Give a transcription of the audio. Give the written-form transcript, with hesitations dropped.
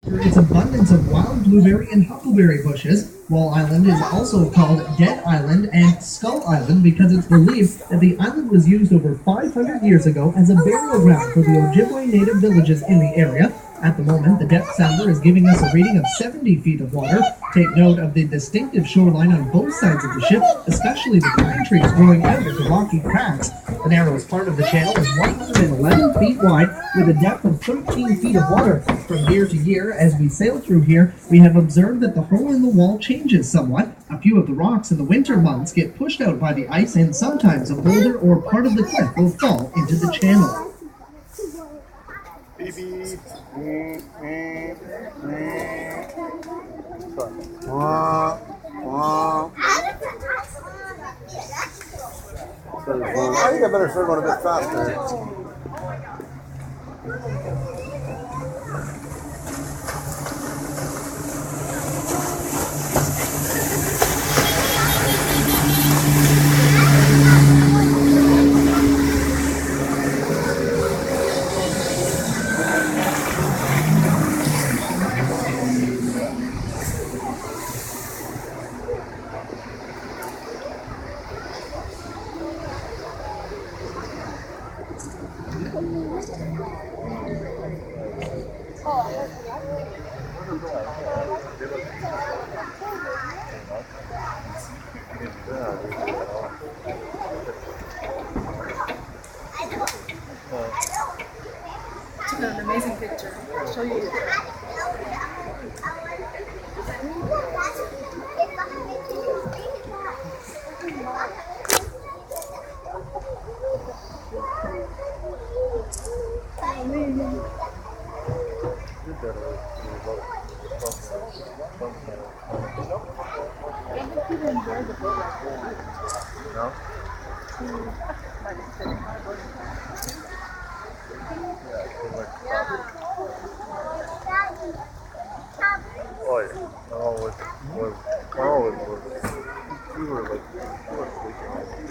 Its abundance of wild blueberry and huckleberry bushes. Wall Island is also called Dead Island and Skull Island because it's believed that the island was used over 500 years ago as a burial ground for the Ojibwe native villages in the area. At the moment, the depth sounder is giving us a reading of 70 feet of water. Take note of the distinctive shoreline on both sides of the ship, especially the pine trees growing out of the rocky cracks. The narrowest part of the channel is 111 feet wide with a depth of 13 feet of water. From year to year, as we sail through here, we have observed that the hole in the wall changes somewhat. A few of the rocks in the winter months get pushed out by the ice, and sometimes a boulder or part of the cliff will fall into the channel. Beep, beep. I think I better start going a bit faster. Took an amazing picture. I'll show you. No? Oh yeah. Oh, was we were like we were sleeping.